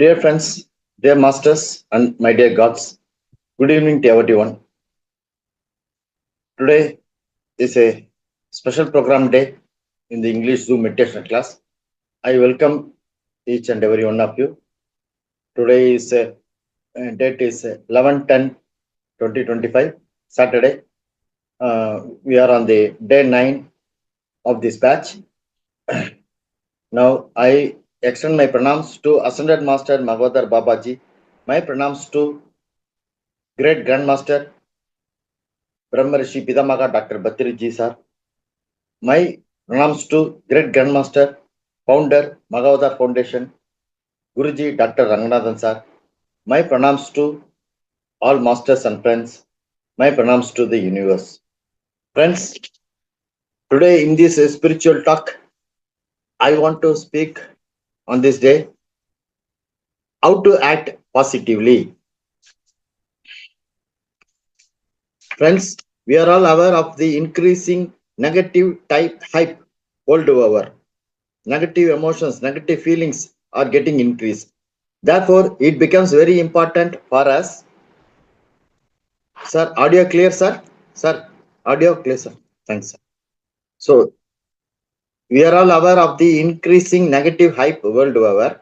Dear friends, dear masters, and my dear gods, good evening to everyone. Today is a special program day in the English Zoom meditation class. I welcome each and every one of you. Today is date is 11/10/2025, Saturday. We are on the day 9 of this batch. Now I extend my pranams to Ascended Master Mahavatar Babaji. My pranams to Great Grandmaster Brahmarishi Pidamaga Dr. Bhattiri sir. My pranams to Great Grandmaster, Founder, Mahavatar Foundation, Guruji Dr. Ranganathan sir. My pranams to all masters and friends. My pranams to the universe. Friends, today in this spiritual talk, I want to speak on this day how to act positively. Friends, we are all aware of the increasing negative type hype world over. Negative emotions, negative feelings are getting increased. Therefore, it becomes very important for us. Sir, audio clear, sir? Sir, audio clear, sir. Thanks, sir. So, we are all aware of the increasing negative hype world over.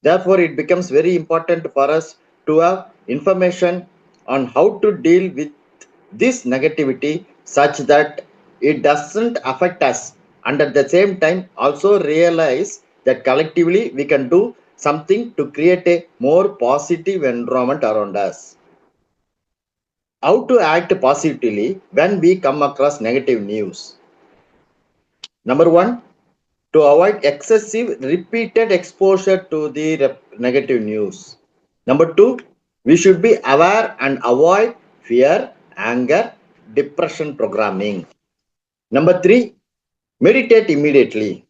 Therefore, it becomes very important for us to have information on how to deal with this negativity such that it doesn't affect us, and at the same time also realize that collectively we can do something to create a more positive environment around us. How to act positively when we come across negative news? Number one, to avoid excessive repeated exposure to the negative news. Number two, we should be aware and avoid fear, anger, depression programming. Number three, meditate immediately.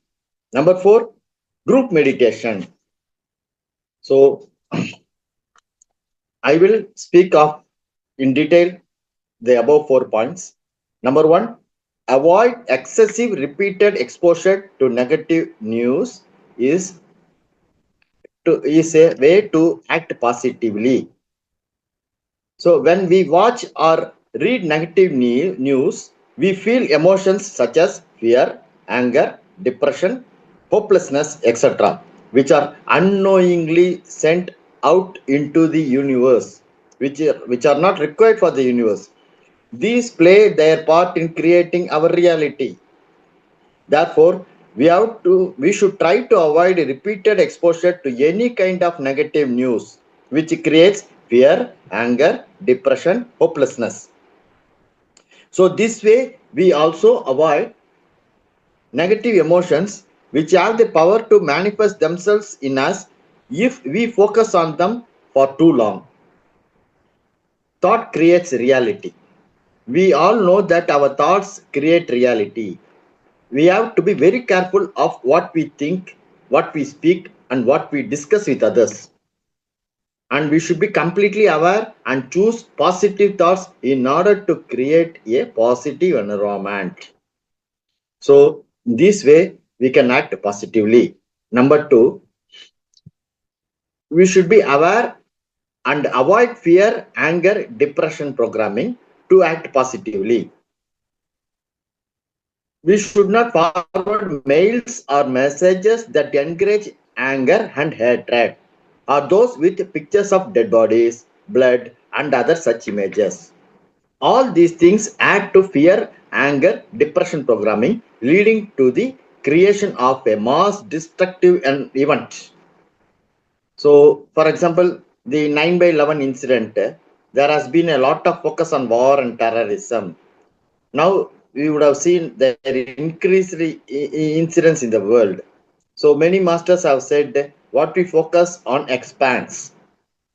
Number four, group meditation. So I will speak of in detail the above 4 points. Number one, avoid excessive repeated exposure to negative news is a way to act positively. So when we watch or read negative news, we feel emotions such as fear, anger, depression, hopelessness, etc., which are unknowingly sent out into the universe, which are not required for the universe. These play their part in creating our reality. Therefore, we should try to avoid repeated exposure to any kind of negative news, which creates fear, anger, depression, hopelessness. So this way, we also avoid negative emotions which have the power to manifest themselves in us if we focus on them for too long. Thought creates reality. We all know that our thoughts create reality. We have to be very careful of what we think, what we speak, and what we discuss with others. And we should be completely aware and choose positive thoughts in order to create a positive environment. So, this way, we can act positively. Number two, we should be aware and avoid fear, anger, depression programming to act positively. We should not forward mails or messages that encourage anger and hatred, or those with pictures of dead bodies, blood, and other such images. All these things add to fear, anger, depression programming, leading to the creation of a mass destructive event. So, for example, the 9/11 incident, there has been a lot of focus on war and terrorism. Now, we would have seen there increased incidents in the world. So, many masters have said what we focus on expands.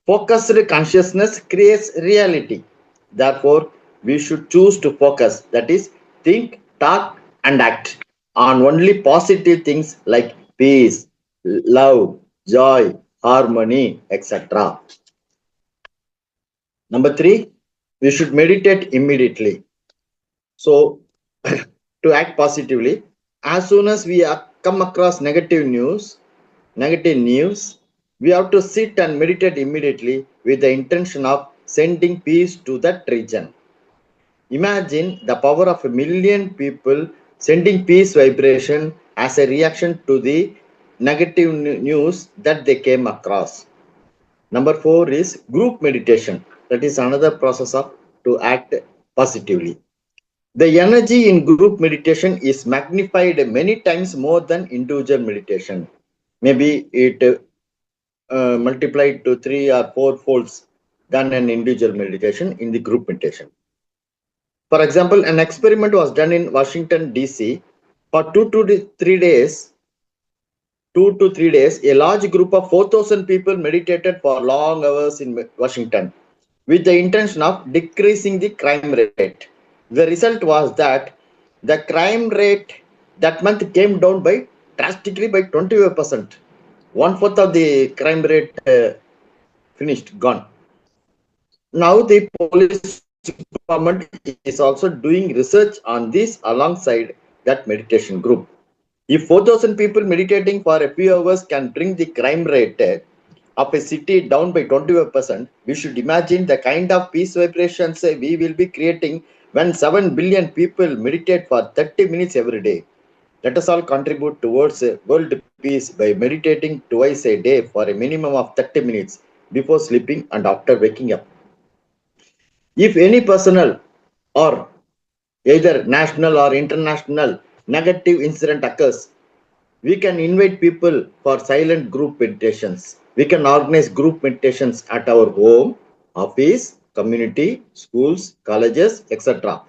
Focused consciousness creates reality. Therefore, we should choose to focus, that is, think, talk, and act on only positive things like peace, love, joy, harmony, etc. Number three, we should meditate immediately. So, to act positively, as soon as we come across negative news, We have to sit and meditate immediately with the intention of sending peace to that region. Imagine the power of a million people sending peace vibration as a reaction to the negative news that they came across. Number four is group meditation. That is another process of to act positively. The energy in group meditation is magnified many times more than individual meditation. Maybe it multiplied to 3 or 4 folds than an individual meditation in the group meditation. For example, an experiment was done in Washington, D.C. For 2 to 3 days, a large group of 4,000 people meditated for long hours in Washington with the intention of decreasing the crime rate. The result was that the crime rate that month came down by drastically by 25%. One fourth of the crime rate finished, gone. Now the police department is also doing research on this alongside that meditation group. If 4,000 people meditating for a few hours can bring the crime rate of a city down by 25%, we should imagine the kind of peace vibrations we will be creating when 7 billion people meditate for 30 minutes every day. Let us all contribute towards world peace by meditating twice a day for a minimum of 30 minutes before sleeping and after waking up. If any personal or either national or international negative incident occurs, we can invite people for silent group meditations. We can organize group meditations at our home, office, community, schools, colleges, etc.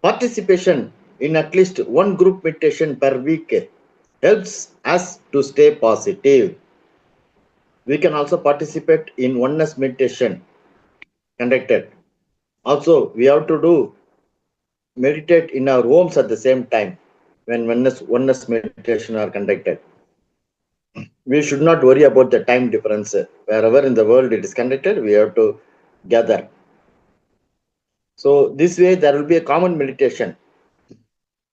Participation in at least one group meditation per week helps us to stay positive. We can also participate in oneness meditation conducted. Also, we have to do meditate in our homes at the same time when oneness meditation are conducted. We should not worry about the time difference. Wherever in the world it is conducted, we have to gather. So this way there will be a common meditation.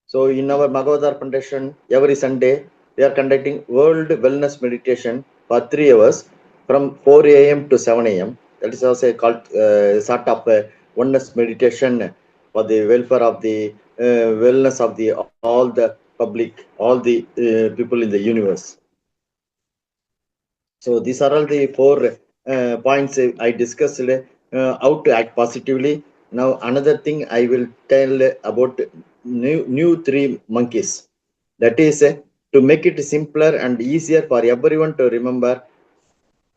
So in our Mahavatar Foundation, every Sunday we are conducting World Wellness Meditation for 3 hours from 4 a.m. to 7 a.m. That is also called sort of oneness meditation for the welfare of the wellness of the all the public, all the people in the universe. So these are all the four points I discussed. How to act positively. Now another thing I will tell about new three monkeys. That is to make it simpler and easier for everyone to remember.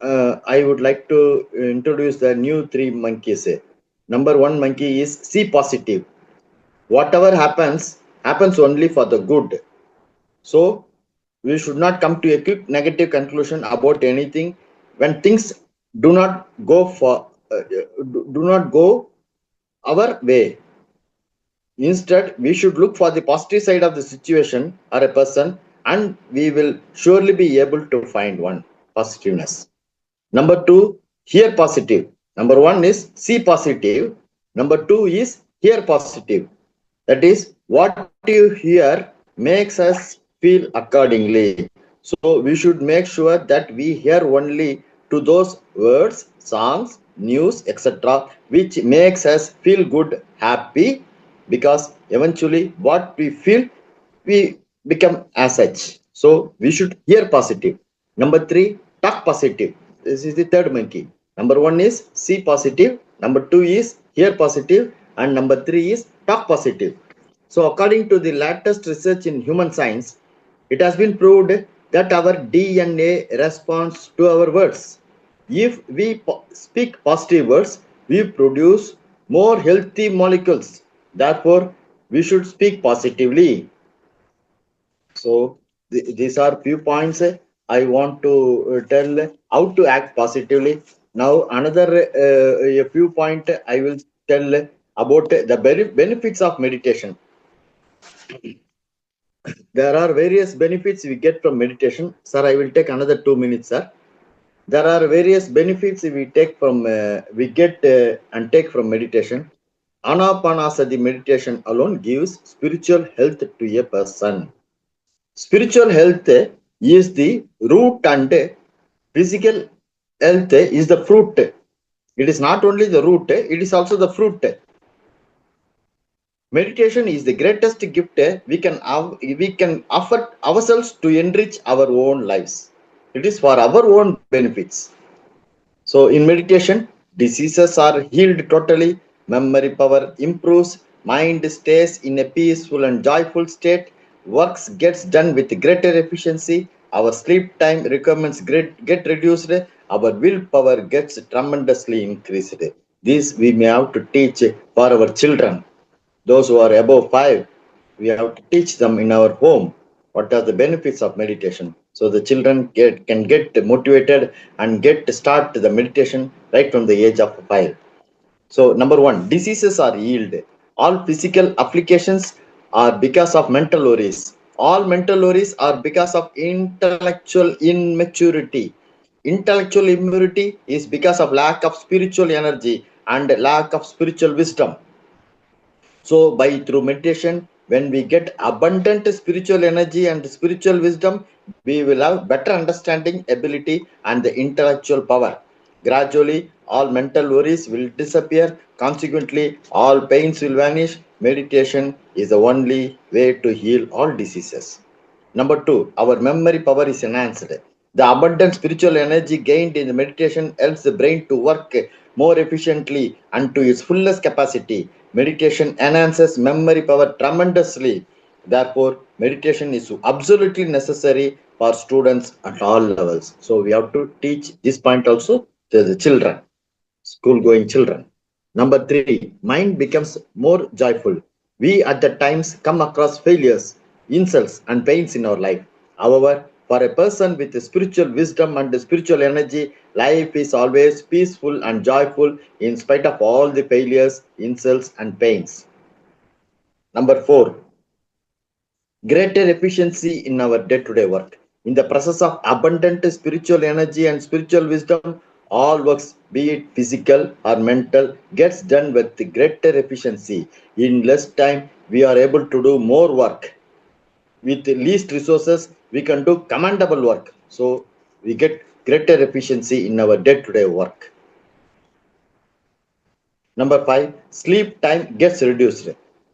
I would like to introduce the new three monkeys. Number one monkey is see positive. Whatever happens, happens only for the good. So we should not come to a quick negative conclusion about anything when things do not go do not go our way. Instead, we should look for the positive side of the situation or a person, and we will surely be able to find one positiveness. Number two, hear positive. Number one is see positive. Number two is hear positive. That is, what you hear makes us feel accordingly. So we should make sure that we hear only to those words, songs, news, etc., which makes us feel good, happy, because eventually what we feel, we become as such. So we should hear positive. Number three, talk positive. This is the third monkey. Number one is see positive. Number two is hear positive. And number three is talk positive. So according to the latest research in human science, it has been proved that our DNA responds to our words. If we speak positive words, we produce more healthy molecules. Therefore, we should speak positively. So these are few points I want to tell how to act positively. Now another a few point I will tell about the benefits of meditation. There are various benefits we get from meditation. Sir, I will take another 2 minutes, sir. There are various benefits we take from we get and take from meditation. Anapanasati meditation alone gives spiritual health to a person. Spiritual health is the root and physical health is the fruit. It is not only the root, it is also the fruit. Meditation is the greatest gift we can offer ourselves to enrich our own lives. It is for our own benefits. So, in meditation, diseases are healed totally, memory power improves, mind stays in a peaceful and joyful state, works gets done with greater efficiency, our sleep time requirements get reduced, our willpower gets tremendously increased. This we may have to teach for our children. Those who are above 5, we have to teach them in our home what are the benefits of meditation. So the children can get motivated and get to start the meditation right from the age of 5. So number one, diseases are healed. All physical applications are because of mental worries. All mental worries are because of intellectual immaturity. Intellectual immaturity is because of lack of spiritual energy and lack of spiritual wisdom. So, by through meditation, when we get abundant spiritual energy and spiritual wisdom, we will have better understanding, ability, and the intellectual power. Gradually, all mental worries will disappear. Consequently, all pains will vanish. Meditation is the only way to heal all diseases. Number two, our memory power is enhanced. The abundant spiritual energy gained in the meditation helps the brain to work more efficiently and to its fullest capacity. Meditation enhances memory power tremendously. Therefore, meditation is absolutely necessary for students at all levels. So, we have to teach this point also to the children, school going children. Number three, mind becomes more joyful. We at the times come across failures, insults, and pains in our life. However, for a person with spiritual wisdom and spiritual energy, life is always peaceful and joyful in spite of all the failures, insults, and pains. Number four, greater efficiency in our day to day work. In the process of abundant spiritual energy and spiritual wisdom, all works, be it physical or mental, gets done with greater efficiency. In less time, we are able to do more work. With least resources, we can do commendable work. So, we get greater efficiency in our day to day work. Number five, sleep time gets reduced.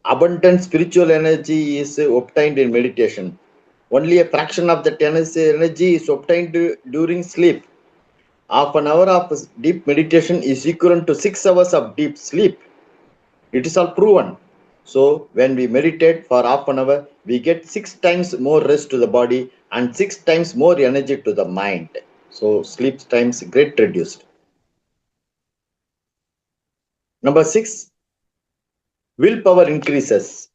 Abundant spiritual energy is obtained in meditation. Only a fraction of that energy is obtained during sleep. Half an hour of deep meditation is equivalent to 6 hours of deep sleep. It is all proven. So, when we meditate for half an hour, we get 6 times more rest to the body and 6 times more energy to the mind. So, sleep times get reduced. Number six, willpower increases.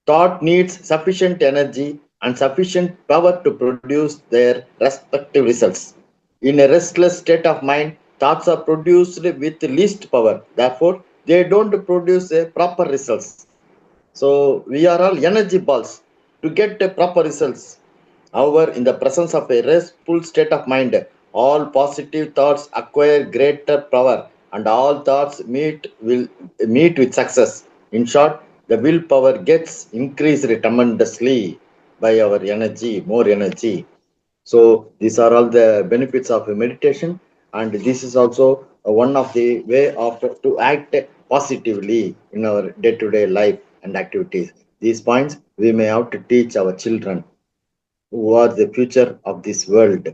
Thought needs sufficient energy and sufficient power to produce their respective results. In a restless state of mind, thoughts are produced with least power. Therefore, they don't produce a proper results. So we are all energy balls to get a proper results. However, in the presence of a restful state of mind, all positive thoughts acquire greater power, and all thoughts will meet with success. In short, the willpower gets increased tremendously by our energy, more energy. So these are all the benefits of meditation, and this is also one of the way of to act positively in our day-to-day life and activities. These points we may have to teach our children who are the future of this world,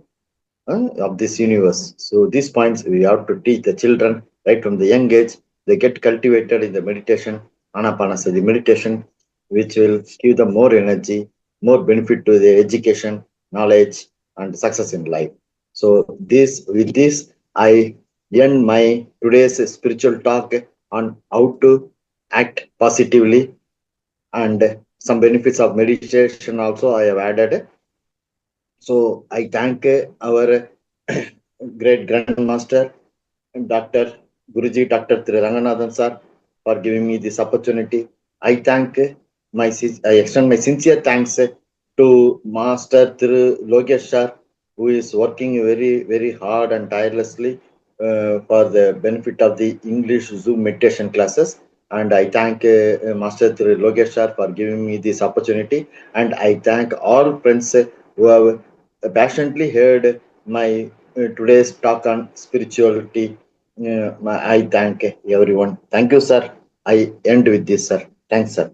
of this universe. So these points we have to teach the children right from the young age. They get cultivated in the meditation, anapanasati meditation, which will give them more energy, more benefit to their education, knowledge, and success in life. So this, I end my today's spiritual talk on how to act positively, and some benefits of meditation also I have added. So I thank our great grandmaster, Dr. Guruji, Dr. Ranganathan sir, for giving me this opportunity. I thank I extend my sincere thanks to Master Thiru Logesh sir, who is working very hard and tirelessly for the benefit of the English Zoom meditation classes. And I thank Master Thiru Logesh sir for giving me this opportunity. And I thank all friends who have passionately heard my today's talk on spirituality. I thank everyone. Thank you, sir. I end with this, sir. Thanks, sir.